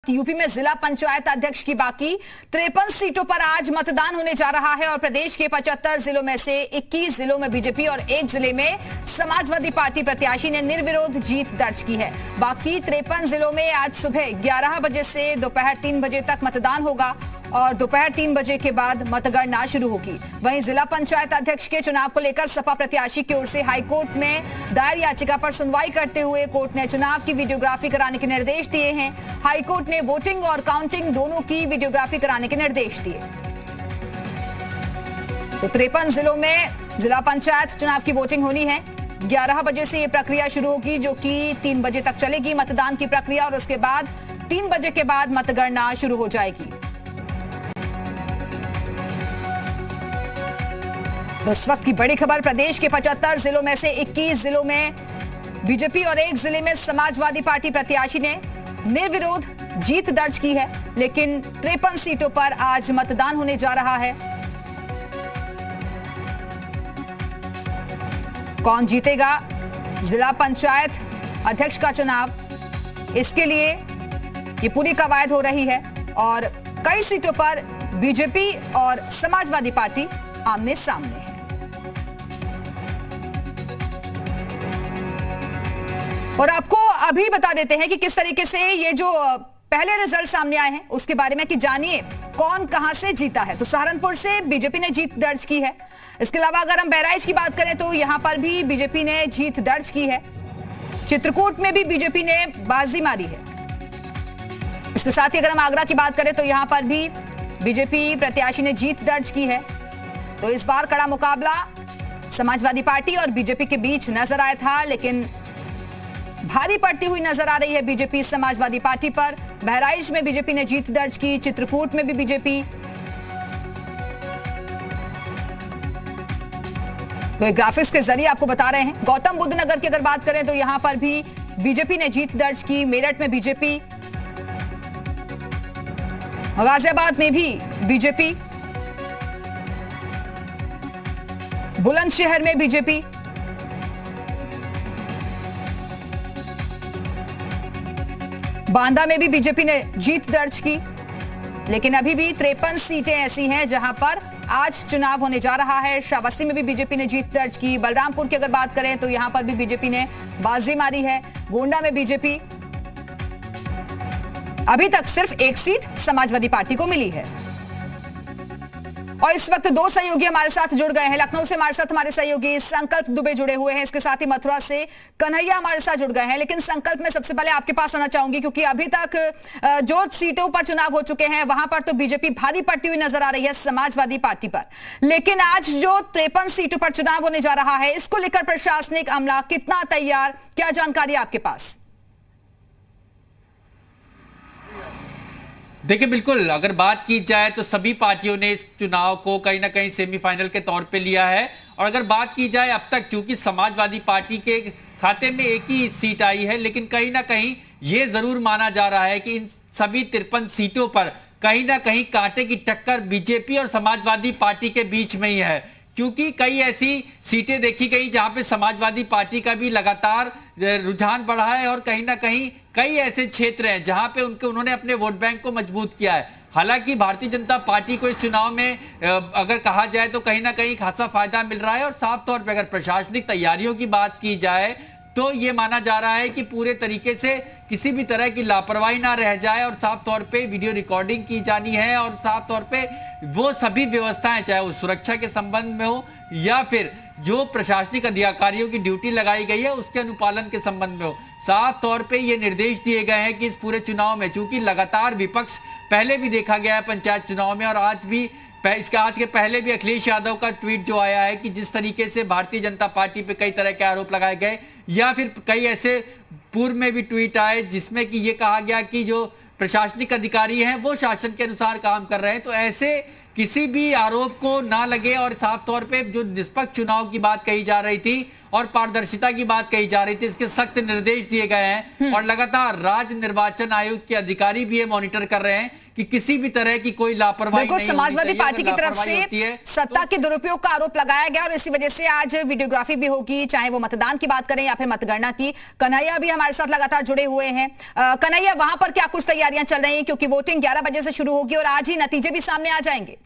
UP में जिला पंचायत अध्यक्ष की बाकी 53 सीटों पर आज मतदान होने जा रहा है और प्रदेश के 75 जिलों में से 21 जिलों में बीजेपी और एक जिले में समाजवादी पार्टी प्रत्याशी ने निर्विरोध जीत दर्ज की है। बाकी 53 जिलों में आज सुबह 11 बजे से दोपहर 3 बजे तक मतदान होगा और दोपहर 3 बजे के बाद मतगणना शुरू होगी। वहीं जिला पंचायत अध्यक्ष के चुनाव को लेकर सपा प्रत्याशी की ओर से हाईकोर्ट में दायर याचिका पर सुनवाई करते हुए कोर्ट ने चुनाव की वीडियोग्राफी कराने के निर्देश दिए हैं। हाईकोर्ट ने वोटिंग और काउंटिंग दोनों की वीडियोग्राफी कराने के निर्देश दिए। तो 53 जिलों में जिला पंचायत चुनाव की वोटिंग होनी है। 11 बजे से ये प्रक्रिया शुरू होगी जो कि 3 बजे तक चलेगी मतदान की प्रक्रिया और उसके बाद 3 बजे के बाद मतगणना शुरू हो जाएगी। तो इस वक्त की बड़ी खबर, प्रदेश के 75 जिलों में से 21 जिलों में बीजेपी और एक जिले में समाजवादी पार्टी प्रत्याशी ने निर्विरोध जीत दर्ज की है, लेकिन 53 सीटों पर आज मतदान होने जा रहा है। कौन जीतेगा जिला पंचायत अध्यक्ष का चुनाव, इसके लिए ये पूरी कवायद हो रही है और कई सीटों पर बीजेपी और समाजवादी पार्टी आमने सामने है। और आपको अभी बता देते हैं कि किस तरीके से ये जो पहले रिजल्ट सामने आए हैं उसके बारे में कि जानिए कौन कहां से जीता है। तो सहारनपुर से बीजेपी ने जीत दर्ज की है। इसके अलावा अगर हम बहराइच की बात करें तो यहां पर भी बीजेपी ने जीत दर्ज की है। चित्रकूट में भी बीजेपी ने बाजी मारी है। इसके साथ ही अगर हम आगरा की बात करें तो यहां पर भी बीजेपी प्रत्याशी ने जीत दर्ज की है। तो इस बार कड़ा मुकाबला समाजवादी पार्टी और बीजेपी के बीच नजर आया था, लेकिन भारी पड़ती हुई नजर आ रही है बीजेपी समाजवादी पार्टी पर। बहराइच में बीजेपी ने जीत दर्ज की, चित्रकूट में भी बीजेपी। तो एक ग्राफिक्स के जरिए आपको बता रहे हैं। गौतम बुद्ध नगर की अगर बात करें तो यहां पर भी बीजेपी ने जीत दर्ज की। मेरठ में बीजेपी, गाजियाबाद में भी बीजेपी, बुलंदशहर में बीजेपी, बांदा में भी बीजेपी ने जीत दर्ज की। लेकिन अभी भी 53 सीटें ऐसी हैं जहां पर आज चुनाव होने जा रहा है। श्रावस्ती में भी बीजेपी ने जीत दर्ज की। बलरामपुर की अगर बात करें तो यहां पर भी बीजेपी ने बाजी मारी है। गोंडा में बीजेपी, अभी तक सिर्फ एक सीट समाजवादी पार्टी को मिली है। और इस वक्त दो सहयोगी हमारे साथ जुड़ गए हैं। लखनऊ से हमारे साथ हमारे सहयोगी संकल्प दुबे जुड़े हुए हैं। इसके साथ ही मथुरा से कन्हैया हमारे साथ जुड़ गए हैं। लेकिन संकल्प में सबसे पहले आपके पास आना चाहूंगी क्योंकि अभी तक जो सीटों पर चुनाव हो चुके हैं वहां पर तो बीजेपी भारी पड़ती हुई नजर आ रही है समाजवादी पार्टी पर, लेकिन आज जो 53 सीटों पर चुनाव होने जा रहा है इसको लेकर प्रशासनिक अमला कितना तैयार, क्या जानकारी आपके पास? देखिए, बिल्कुल अगर बात की जाए तो सभी पार्टियों ने इस चुनाव को कहीं ना कहीं सेमीफाइनल के तौर पे लिया है। और अगर बात की जाए अब तक, क्योंकि समाजवादी पार्टी के खाते में एक ही सीट आई है, लेकिन कहीं ना कहीं ये जरूर माना जा रहा है कि इन सभी 53 सीटों पर कहीं ना कहीं कांटे की टक्कर बीजेपी और समाजवादी पार्टी के बीच में ही है। क्योंकि कई ऐसी सीटें देखी गई जहां पे समाजवादी पार्टी का भी लगातार रुझान बढ़ा है और कहीं ना कहीं कई ऐसे क्षेत्र हैं जहां पे उन्होंने अपने वोट बैंक को मजबूत किया है। हालांकि भारतीय जनता पार्टी को इस चुनाव में अगर कहा जाए तो कहीं ना कहीं खासा फायदा मिल रहा है। और साफ तौर पे अगर प्रशासनिक तैयारियों की बात की जाए तो ये माना जा रहा है कि पूरे तरीके से किसी भी तरह की लापरवाही ना रह जाए और साफ तौर पे वीडियो रिकॉर्डिंग की जानी है और साफ तौर पे वो सभी व्यवस्थाएं, चाहे वो सुरक्षा के संबंध में हो या फिर जो प्रशासनिक अधिकारियों की ड्यूटी लगाई गई है उसके अनुपालन के संबंध में हो, साफ तौर पे ये निर्देश दिए गए हैं कि इस पूरे चुनाव में, चूंकि लगातार विपक्ष पहले भी देखा गया है पंचायत चुनाव में और आज के पहले भी अखिलेश यादव का ट्वीट जो आया है कि जिस तरीके से भारतीय जनता पार्टी पे कई तरह के आरोप लगाए गए, या फिर कई ऐसे पूर्व में भी ट्वीट आए जिसमें कि ये कहा गया कि जो प्रशासनिक अधिकारी हैं वो शासन के अनुसार काम कर रहे हैं। तो ऐसे किसी भी आरोप को ना लगे और साफ तौर पे जो निष्पक्ष चुनाव की बात कही जा रही थी और पारदर्शिता की बात कही जा रही थी, इसके सख्त निर्देश दिए गए हैं और लगातार राज्य निर्वाचन आयोग के अधिकारी भी ये मॉनिटर कर रहे हैं कि किसी भी तरह की कोई लापरवाही नहीं समाजवादी पार्टी की तरफ से सत्ता के दुरुपयोग का आरोप लगाया गया और इसी वजह से आज वीडियोग्राफी भी होगी, चाहे वो मतदान की बात करें या फिर मतगणना की। कन्हैया भी हमारे साथ लगातार जुड़े हुए हैं। कन्हैया, वहां पर क्या कुछ तैयारियां चल रही हैं, क्योंकि वोटिंग 11 बजे से शुरू होगी और आज ही नतीजे भी सामने आ जाएंगे?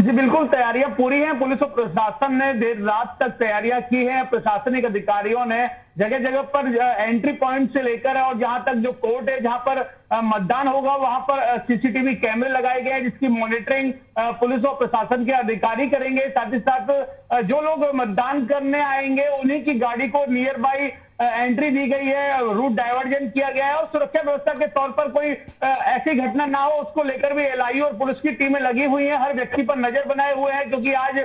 जी बिल्कुल, तैयारियां पूरी हैं। पुलिस और प्रशासन ने देर रात तक तैयारियां की हैं। प्रशासनिक अधिकारियों ने जगह जगह पर एंट्री पॉइंट से लेकर और जहां तक जो कोर्ट है जहां पर मतदान होगा वहां पर सीसीटीवी कैमरे लगाए गए हैं, जिसकी मॉनिटरिंग पुलिस और प्रशासन के अधिकारी करेंगे। साथ ही साथ जो लोग मतदान करने आएंगे उन्हीं की गाड़ी को नियर बाई एंट्री दी गई है, रूट डाइवर्जन किया गया है और सुरक्षा व्यवस्था के तौर पर कोई ऐसी घटना ना हो उसको लेकर भी एलआईयू और पुलिस की टीमें लगी हुई हैं। हर व्यक्ति पर नजर बनाए हुए हैं, क्योंकि आज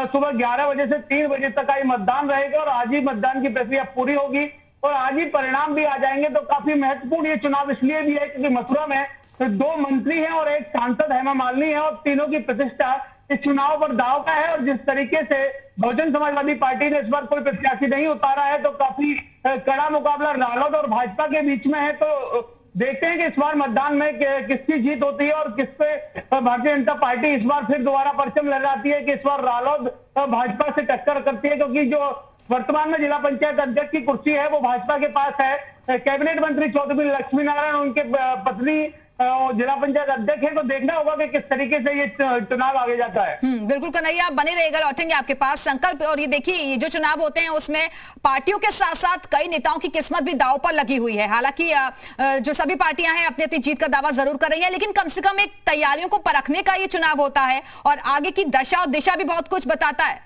सुबह 11 बजे से 3 बजे तक आज मतदान रहेगा और आज ही मतदान की प्रक्रिया पूरी होगी और आज ही परिणाम भी आ जाएंगे। तो काफी महत्वपूर्ण ये चुनाव इसलिए भी है क्योंकि मथुरा में 2 मंत्री हैं और एक सांसद हेमा मालिनी है और तीनों की प्रतिष्ठा इस चुनाव पर दांव का है। और जिस तरीके से बहुजन समाजवादी पार्टी ने इस बार कोई प्रत्याशी नहीं उतारा है तो काफी कड़ा मुकाबला रालोद और भाजपा के बीच में है। तो देखते हैं कि इस बार मतदान में किसकी जीत होती है और किस पे भारतीय जनता पार्टी इस बार फिर दोबारा परचम लहराती है कि इस बार रालोद भाजपा से टक्कर करती है, क्योंकि जो वर्तमान में जिला पंचायत अध्यक्ष की कुर्सी है वो भाजपा के पास है। कैबिनेट मंत्री चौधरी लक्ष्मी नारायण उनके पत्नी जिला पंचायत अध्यक्ष है। तो देखना होगा कि किस तरीके से ये चुनाव आगे जाता है। बिल्कुल कन्हैया, आप बने रहेगा, लौटेंगे आपके पास संकल्प। और ये देखिए, ये जो चुनाव होते हैं उसमें पार्टियों के साथ साथ कई नेताओं की किस्मत भी दांव पर लगी हुई है। हालांकि जो सभी पार्टियां हैं अपनी अपनी जीत का दावा जरूर कर रही है, लेकिन कम से कम एक तैयारियों को परखने का ये चुनाव होता है और आगे की दशा और दिशा भी बहुत कुछ बताता है।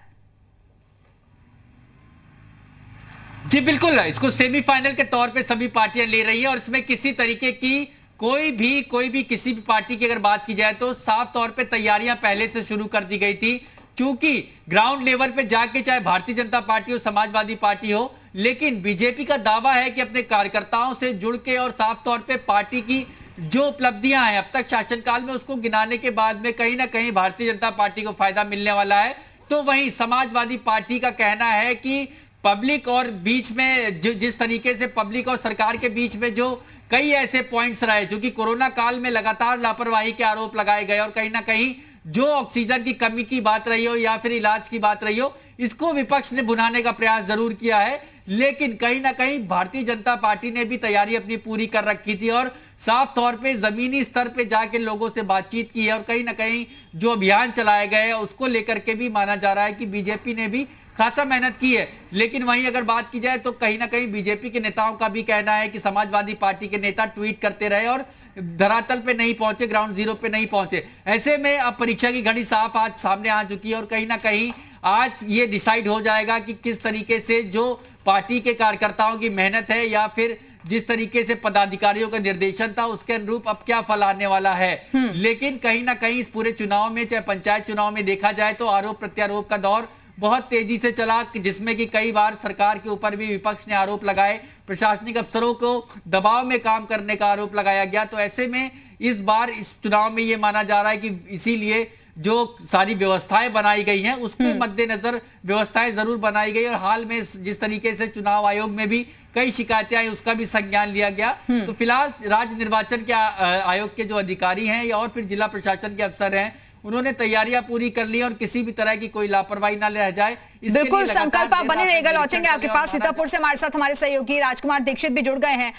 जी बिल्कुल, इसको सेमीफाइनल के तौर पे सभी पार्टियां ले रही है और इसमें किसी तरीके की कोई भी किसी भी पार्टी की अगर बात की जाए तो साफ तौर पे तैयारियां पहले से शुरू कर दी गई थी। क्योंकि ग्राउंड लेवल पे जाके चाहे भारतीय जनता पार्टी हो, समाजवादी पार्टी हो, लेकिन बीजेपी का दावा है कि अपने कार्यकर्ताओं से जुड़ के और साफ तौर पे पार्टी की जो उपलब्धियां हैं अब तक शासनकाल में उसको गिनाने के बाद में कहीं ना कहीं भारतीय जनता पार्टी को फायदा मिलने वाला है। तो वहीं समाजवादी पार्टी का कहना है कि पब्लिक और बीच में जिस तरीके से पब्लिक और सरकार के बीच में जो कई ऐसे पॉइंट्स रहे जो कि कोरोना काल में लगातार लापरवाही के आरोप लगाए गए और कहीं ना कहीं जो ऑक्सीजन की कमी की बात रही हो या फिर इलाज की बात रही हो, इसको विपक्ष ने भुनाने का प्रयास जरूर किया है। लेकिन कहीं ना कहीं भारतीय जनता पार्टी ने भी तैयारी अपनी पूरी कर रखी थी और साफ तौर पे जमीनी स्तर पे जाके लोगों से बातचीत की है और कहीं ना कहीं जो अभियान चलाए गए उसको लेकर के भी माना जा रहा है कि बीजेपी ने भी खासा मेहनत की है। लेकिन वहीं अगर बात की जाए तो कहीं ना कहीं बीजेपी के नेताओं का भी कहना है कि समाजवादी पार्टी के नेता ट्वीट करते रहे और धरातल पे नहीं पहुंचे, ग्राउंड जीरो पे नहीं पहुंचे। ऐसे में अब परीक्षा की घड़ी साफ आज सामने आ चुकी है और कहीं ना कहीं आज ये डिसाइड हो जाएगा कि किस तरीके से जो पार्टी के कार्यकर्ताओं की मेहनत है या फिर जिस तरीके से पदाधिकारियों का निर्देशन था उसके अनुरूप अब क्या फल आने वाला है। लेकिन कहीं ना कहीं इस पूरे चुनाव में, चाहे पंचायत चुनाव में देखा जाए तो आरोप प्रत्यारोप का दौर बहुत तेजी से चला, जिसमें कि कई बार सरकार के ऊपर भी विपक्ष ने आरोप लगाए, प्रशासनिक अफसरों को दबाव में काम करने का आरोप लगाया गया। तो ऐसे में इस बार इस चुनाव में यह माना जा रहा है कि इसीलिए जो सारी व्यवस्थाएं बनाई गई हैं उसके मद्देनजर व्यवस्थाएं जरूर बनाई गई और हाल में जिस तरीके से चुनाव आयोग में भी कई शिकायतें आई उसका भी संज्ञान लिया गया। तो फिलहाल राज्य निर्वाचन के आयोग के जो अधिकारी हैं या और फिर जिला प्रशासन के अफसर हैं उन्होंने तैयारियां पूरी कर ली और किसी भी तरह की कोई लापरवाही ना रह जाए। बिल्कुल संकल्प, आप बने रहेगा, लौटेंगे आपके पास। सीतापुर से हमारे साथ हमारे सहयोगी राजकुमार दीक्षित भी जुड़ गए हैं।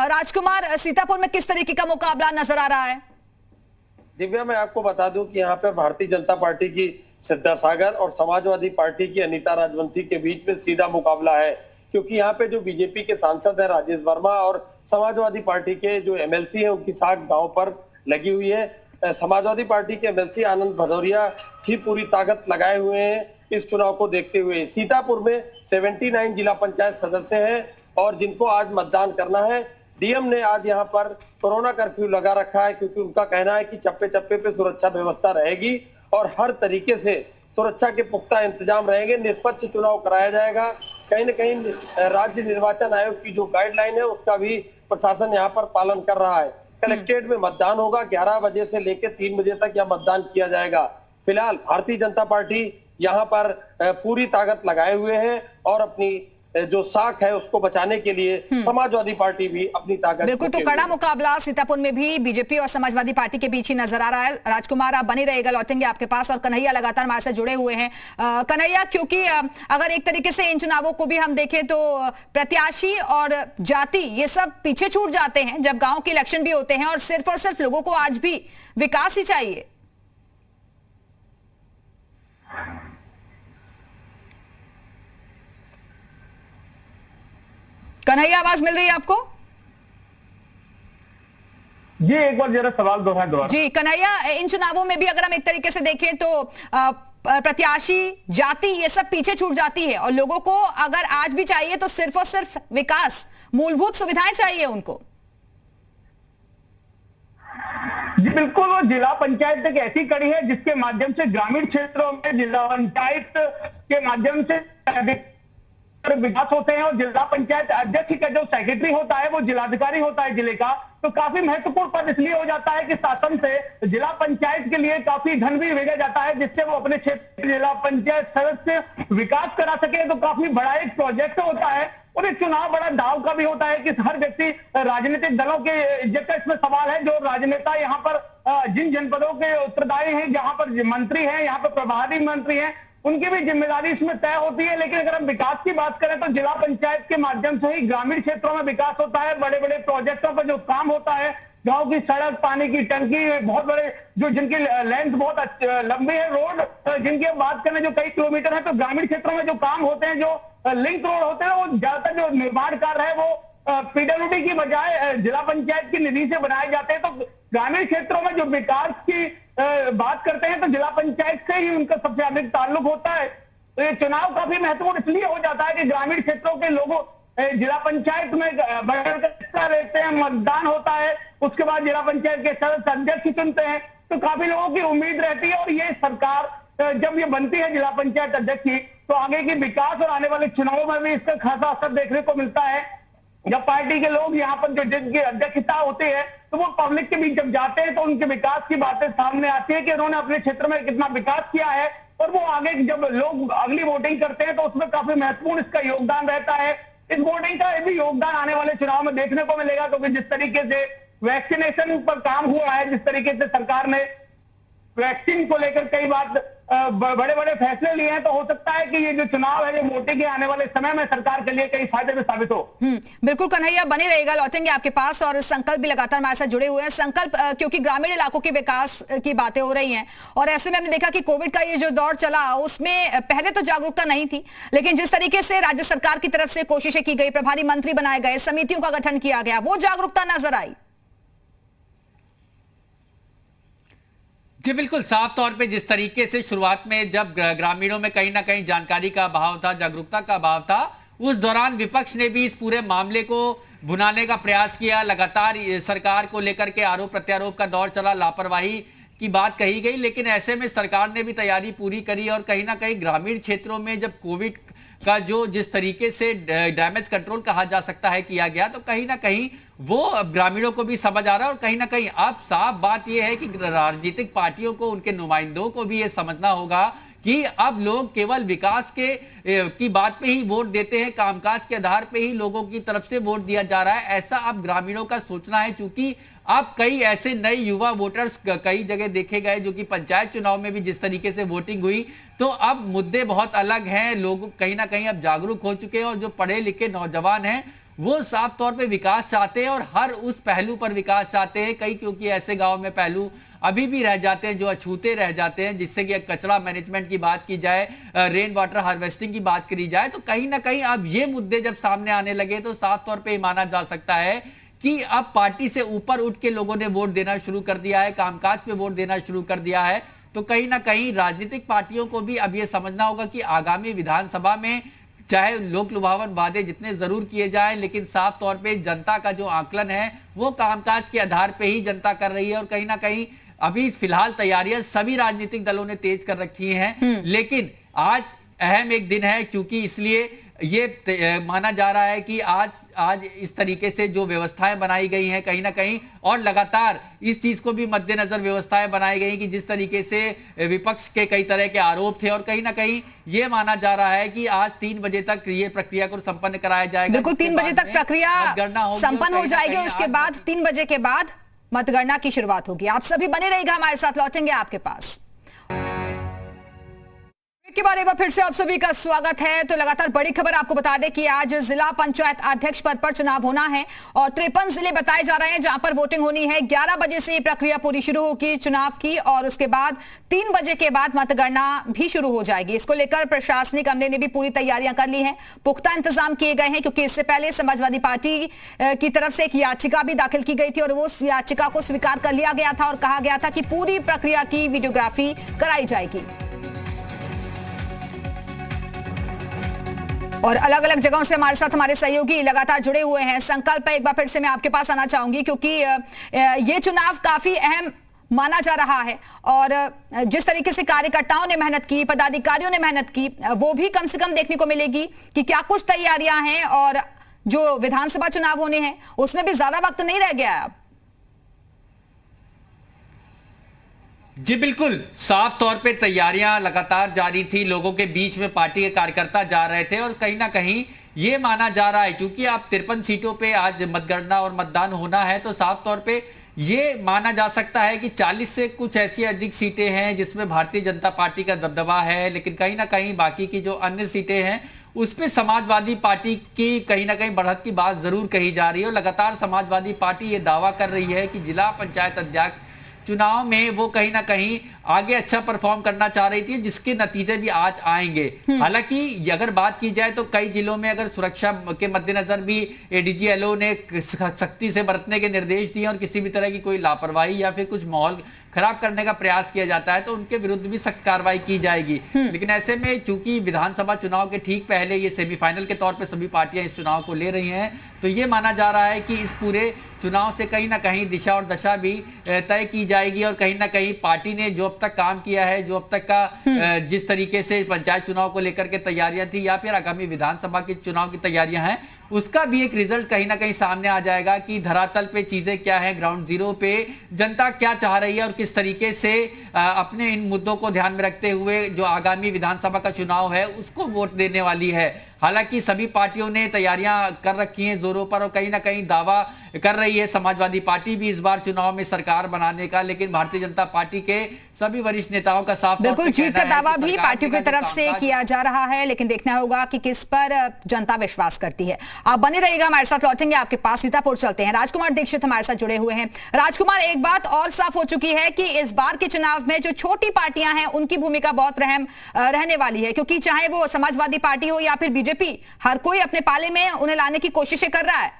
राजकुमार, सीतापुर में किस तरीके का मुकाबला नजर आ रहा है? दिव्या, मैं आपको बता दूं कि यहाँ पे भारतीय जनता पार्टी की सिद्धा सागर और समाजवादी पार्टी की अनीता राजवंशी के बीच में सीधा मुकाबला है, क्योंकि यहाँ पे जो बीजेपी के सांसद है राजेश वर्मा और समाजवादी पार्टी के जो एमएलसी है उनकी साख गांव पर लगी हुई है। समाजवादी पार्टी के एमएलसी आनंद भदौरिया ही पूरी ताकत लगाए हुए हैं इस चुनाव को देखते हुए। सीतापुर में 79 जिला पंचायत सदस्य हैं और जिनको आज मतदान करना है। डीएम ने आज यहाँ पर कोरोना कर्फ्यू लगा रखा है, क्योंकि उनका कहना है कि चप्पे चप्पे पे सुरक्षा व्यवस्था रहेगी और हर तरीके से सुरक्षा के पुख्ता इंतजाम रहेंगे, निष्पक्ष चुनाव कराया जाएगा। कहीं न कहीं राज्य निर्वाचन आयोग की जो गाइडलाइन है उसका भी प्रशासन यहाँ पर पालन कर रहा है। कलेक्ट्रेट में मतदान होगा, 11 बजे से लेकर 3 बजे तक यह मतदान किया जाएगा। फिलहाल भारतीय जनता पार्टी यहाँ पर पूरी ताकत लगाए हुए है और अपनी जो साख है उसको बचाने के लिए समाजवादी पार्टी भी अपनी ताकत। बिल्कुल, तो कड़ा मुकाबला सीतापुर में भी बीजेपी और समाजवादी पार्टी के बीच ही नजर आ रहा है। राजकुमार, आप बने रहेगा, लौटेंगे आपके पास, और कन्हैया लगातार हमारे साथ जुड़े हुए हैं। कन्हैया, क्योंकि अगर एक तरीके से इन चुनावों को भी हम देखें तो प्रत्याशी और जाति ये सब पीछे छूट जाते हैं जब गांव के इलेक्शन भी होते हैं, और सिर्फ लोगों को आज भी विकास ही चाहिए। कन्हैया, आवाज मिल रही है आपको? जी, एक बार जरा सवाल दोहराएं। जी कन्हैया, इन चुनावों में भी अगर हम एक तरीके से देखें तो प्रत्याशी, जाति ये सब पीछे छूट जाती है, और लोगों को अगर आज भी चाहिए तो सिर्फ और सिर्फ विकास, मूलभूत सुविधाएं चाहिए उनको। जी बिल्कुल, वो जिला पंचायत एक ऐसी कड़ी है जिसके माध्यम से ग्रामीण क्षेत्रों में जिला पंचायत के माध्यम से विकास होते हैं, और जिला पंचायत अध्यक्ष का जो सेक्रेटरी होता है वो जिलाधिकारी होता है जिले का। तो काफी महत्वपूर्ण पद इसलिए हो जाता है कि शासन से जिला पंचायत के लिए काफी धन भी भेजा जाता है, जिससे वो अपने क्षेत्र जिला पंचायत सदस्य विकास करा सके। तो काफी बड़ा एक प्रोजेक्ट होता है, और एक चुनाव बड़ा दाव का भी होता है कि हर व्यक्ति, राजनीतिक दलों के इज्जत का इसमें सवाल है। जो राजनेता यहाँ पर जिन जनपदों के उत्तरदायी हैं, जहां पर मंत्री हैं, यहाँ पर प्रभारी मंत्री हैं, उनकी भी जिम्मेदारी इसमें तय होती है। लेकिन अगर हम विकास की बात करें तो जिला पंचायत के माध्यम से ही ग्रामीण क्षेत्रों में विकास होता है। बड़े बड़े प्रोजेक्टों पर जो काम होता है, गांव की सड़क, पानी की टंकी, बहुत बड़े जो जिनकी लेंथ बहुत लंबी है, रोड जिनकी बात करें जो कई किलोमीटर है, तो ग्रामीण क्षेत्रों में जो काम होते हैं, जो लिंक रोड होते हैं, वो ज्यादातर जो निर्माण कार्य है वो पीडब्ल्यूडी की बजाय जिला पंचायत की निधि से बनाए जाते हैं। तो ग्रामीण क्षेत्रों में जो विकास की बात करते हैं तो जिला पंचायत से ही उनका सबसे अधिक ताल्लुक होता है। तो ये चुनाव काफी महत्वपूर्ण इसलिए हो जाता है कि ग्रामीण क्षेत्रों के लोगों जिला पंचायत में बढ़कर हिस्सा लेते हैं, मतदान होता है, उसके बाद जिला पंचायत के सदस्य अध्यक्ष चुनते हैं। तो काफी लोगों की उम्मीद रहती है, और ये सरकार जब ये बनती है जिला पंचायत अध्यक्ष की, तो आगे की विकास और आने वाले चुनावों में भी इसका खासा असर देखने को मिलता है। जब पार्टी के लोग यहाँ पर जो जिनकी अध्यक्षता होती है, तो वो पब्लिक के बीच जब जाते हैं तो उनके विकास की बातें सामने आती है कि उन्होंने अपने क्षेत्र में कितना विकास किया है, और वो आगे जब लोग अगली वोटिंग करते हैं तो उसमें काफी महत्वपूर्ण इसका योगदान रहता है। इस वोटिंग का भी योगदान आने वाले चुनाव में देखने को मिलेगा, क्योंकि जिस तरीके से वैक्सीनेशन पर काम हुआ है, जिस तरीके से सरकार ने वैक्सीन को लेकर कई बात बड़े बड़े फैसले लिए हैं, तो हो सकता है कि ये जो चुनाव है, ये वोटिंग के आने वाले समय में सरकार के लिए कई फायदे में साबित हो। बिल्कुल कन्हैया, बने रहेगा, लौटेंगे आपके पास, और संकल्प भी लगातार हमारे साथ जुड़े हुए हैं। संकल्प, क्योंकि ग्रामीण इलाकों के विकास की बातें हो रही हैं, और ऐसे में हमने देखा कि कोविड का ये जो दौर चला, उसमें पहले तो जागरूकता नहीं थी, लेकिन जिस तरीके से राज्य सरकार की तरफ से कोशिशें की गई, प्रभारी मंत्री बनाए गए, समितियों का गठन किया गया, वो जागरूकता नजर आई। जी बिल्कुल, साफ तौर पे जिस तरीके से शुरुआत में जब ग्रामीणों में कहीं ना कहीं जानकारी का अभाव था, जागरूकता का अभाव था, उस दौरान विपक्ष ने भी इस पूरे मामले को भुनाने का प्रयास किया। लगातार सरकार को लेकर के आरोप प्रत्यारोप का दौर चला, लापरवाही की बात कही गई, लेकिन ऐसे में सरकार ने भी तैयारी पूरी करी, और कहीं ना कहीं ग्रामीण क्षेत्रों में जब कोविड का जो जिस तरीके से डैमेज कंट्रोल कहा जा सकता है किया गया, तो कहीं ना कहीं वो अब ग्रामीणों को भी समझ आ रहा है। और कहीं ना कहीं अब साफ बात यह है कि राजनीतिक पार्टियों को, उनके नुमाइंदों को भी ये समझना होगा कि अब लोग केवल विकास की बात पे ही वोट देते हैं, कामकाज के आधार पे ही लोगों की तरफ से वोट दिया जा रहा है, ऐसा अब ग्रामीणों का सोचना है। क्योंकि अब कई ऐसे नए युवा वोटर्स कई जगह देखे गए, जो कि पंचायत चुनाव में भी जिस तरीके से वोटिंग हुई, तो अब मुद्दे बहुत अलग हैं, लोग कहीं ना कहीं अब जागरूक हो चुके हैं, और जो पढ़े लिखे नौजवान हैं वो साफ तौर पे विकास चाहते हैं, और हर उस पहलू पर विकास चाहते हैं। कई क्योंकि ऐसे गांव में पहलू अभी भी रह जाते हैं जो अछूते रह जाते हैं, जिससे कि कचरा मैनेजमेंट की बात की जाए, रेन वाटर हार्वेस्टिंग की बात करी जाए, तो कहीं ना कहीं अब ये मुद्दे जब सामने आने लगे तो साफ तौर पे माना जा सकता है कि अब पार्टी से ऊपर उठ के लोगों ने वोट देना शुरू कर दिया है, कामकाज पे वोट देना शुरू कर दिया है। तो कहीं ना कहीं राजनीतिक पार्टियों को भी अब ये समझना होगा कि आगामी विधानसभा में चाहे लोक लुभावन वादे जितने जरूर किए जाएं, लेकिन साफ तौर पे जनता का जो आकलन है वो कामकाज के आधार पे ही जनता कर रही है। और कहीं ना कहीं अभी फिलहाल तैयारियां सभी राजनीतिक दलों ने तेज कर रखी हैं, लेकिन आज अहम एक दिन है, क्योंकि इसलिए माना जा रहा है कि आज इस तरीके से जो व्यवस्थाएं बनाई गई हैं कहीं ना कहीं, और लगातार इस चीज को भी मद्देनजर व्यवस्थाएं बनाई गई कि जिस तरीके से विपक्ष के कई तरह के आरोप थे, और कहीं ना कहीं ये माना जा रहा है कि आज 3 बजे तक ये प्रक्रिया को संपन्न कराया जाएगा। बिल्कुल 3 बजे तक प्रक्रिया संपन्न हो जाएगी और उसके बाद 3 बजे के बाद मतगणना की शुरुआत होगी। आप सभी बने रहिएगा हमारे साथ, लौटेंगे आपके पास के बारे में। फिर से आप सभी का स्वागत है। तो लगातार बड़ी खबर आपको बता दें कि आज जिला पंचायत अध्यक्ष पद पर चुनाव होना है और 53 जिले बताए जा रहे हैं जहां पर वोटिंग होनी है। 11 बजे से ये प्रक्रिया पूरी शुरू होगी चुनाव की और उसके बाद 3 बजे के बाद मतगणना भी शुरू हो जाएगी। इसको लेकर प्रशासनिक अमले ने भी पूरी तैयारियां कर ली हैं, पुख्ता इंतजाम किए गए हैं, क्योंकि इससे पहले समाजवादी पार्टी की तरफ से एक याचिका भी दाखिल की गई थी और उस याचिका को स्वीकार कर लिया गया था और कहा गया था कि पूरी प्रक्रिया की वीडियोग्राफी कराई जाएगी। और अलग अलग जगहों से हमारे साथ हमारे सहयोगी लगातार जुड़े हुए हैं। संकल्प एक बार फिर से मैं आपके पास आना चाहूंगी, क्योंकि ये चुनाव काफी अहम माना जा रहा है और जिस तरीके से कार्यकर्ताओं ने मेहनत की, पदाधिकारियों ने मेहनत की, वो भी कम से कम देखने को मिलेगी कि क्या कुछ तैयारियां हैं और जो विधानसभा चुनाव होने हैं उसमें भी ज्यादा वक्त नहीं रह गया है अब। जी बिल्कुल, साफ तौर पे तैयारियां लगातार जारी थी, लोगों के बीच में पार्टी के कार्यकर्ता जा रहे थे और कहीं ना कहीं ये माना जा रहा है क्योंकि आप 53 सीटों पे आज मतगणना और मतदान होना है, तो साफ तौर पे ये माना जा सकता है कि 40 से कुछ ऐसी अधिक सीटें हैं जिसमें भारतीय जनता पार्टी का दबदबा है, लेकिन कहीं ना कहीं बाकी की जो अन्य सीटें हैं उस पर समाजवादी पार्टी की कहीं ना कहीं बढ़त की बात जरूर कही जा रही है। और लगातार समाजवादी पार्टी ये दावा कर रही है कि जिला पंचायत अध्यक्ष चुनाव में वो कहीं ना कहीं आगे अच्छा परफॉर्म करना चाह रही थी, जिसके नतीजे भी आज आएंगे। हालांकि अगर बात की जाए तो कई जिलों में अगर सुरक्षा के मद्देनजर भी एडीजी एलओ ने सख्ती से बरतने के निर्देश दिए और किसी भी तरह की कोई लापरवाही या फिर कुछ माहौल खराब करने का प्रयास किया जाता है तो उनके विरुद्ध भी सख्त कार्रवाई की जाएगी। लेकिन ऐसे में चूंकि विधानसभा चुनाव के ठीक पहले ये सेमीफाइनल के तौर पे सभी पार्टियां इस चुनाव को ले रही हैं, तो ये माना जा रहा है कि इस पूरे चुनाव से कहीं ना कहीं दिशा और दशा भी तय की जाएगी और कहीं ना कहीं पार्टी ने जो अब तक काम किया है, जो अब तक का जिस तरीके से पंचायत चुनाव को लेकर के तैयारियां थी या फिर आगामी विधानसभा के चुनाव की तैयारियां हैं, उसका भी एक रिजल्ट कहीं ना कहीं सामने आ जाएगा कि धरातल पे चीजें क्या है, ग्राउंड जीरो पे जनता क्या चाह रही है और किस तरीके से अपने इन मुद्दों को ध्यान में रखते हुए जो आगामी विधानसभा का चुनाव है उसको वोट देने वाली है। हालांकि सभी पार्टियों ने तैयारियां कर रखी हैं जोरों पर और कहीं ना कहीं दावा कर रही है समाजवादी पार्टी भी इस बार चुनाव में सरकार बनाने का, लेकिन भारतीय जनता पार्टी के सभी वरिष्ठ नेताओं का साफ बिल्कुल जीत का दावा भी पार्टियों की तरफ से किया जा रहा है, लेकिन देखना होगा कि किस पर जनता विश्वास करती है। आप बने रहिएगा हमारे साथ, लौटेंगे आपके पास। सीतापुर चलते हैं, राजकुमार दीक्षित हमारे साथ जुड़े हुए हैं। राजकुमार, एक बात और साफ हो चुकी है कि इस बार के चुनाव में जो छोटी पार्टियां हैं उनकी भूमिका बहुत अहम रहने वाली है, क्योंकि चाहे वो समाजवादी पार्टी हो या फिर बीजेपी, हर कोई अपने पाले में उन्हें लाने की कोशिशें कर रहा है।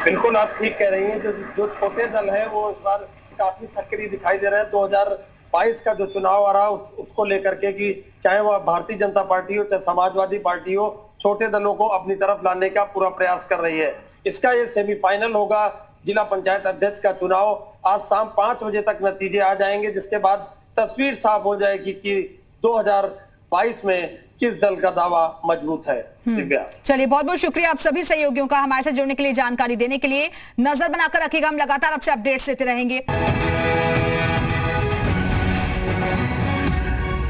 बिल्कुल आप ठीक कह रही हैं, जो छोटे दल है वो इस बार काफी सक्रिय दिखाई दे रहे हैं। 2022 का जो चुनाव आ रहा उसको लेकर के कि चाहे वह भारतीय जनता पार्टी हो चाहे समाजवादी पार्टी हो, छोटे दलों को अपनी तरफ लाने का पूरा प्रयास कर रही है। इसका ये सेमीफाइनल होगा जिला पंचायत अध्यक्ष का चुनाव। आज शाम 5 बजे तक नतीजे आ जाएंगे, जिसके बाद तस्वीर साफ हो जाएगी कि 2022 में किस दल का दावा मजबूत है। चलिए, बहुत बहुत शुक्रिया आप सभी सहयोगियों का हमारे साथ जुड़ने के लिए, जानकारी देने के लिए। नजर बनाकर रखिएगा, हम लगातार आपसे अपडेट्स देते रहेंगे।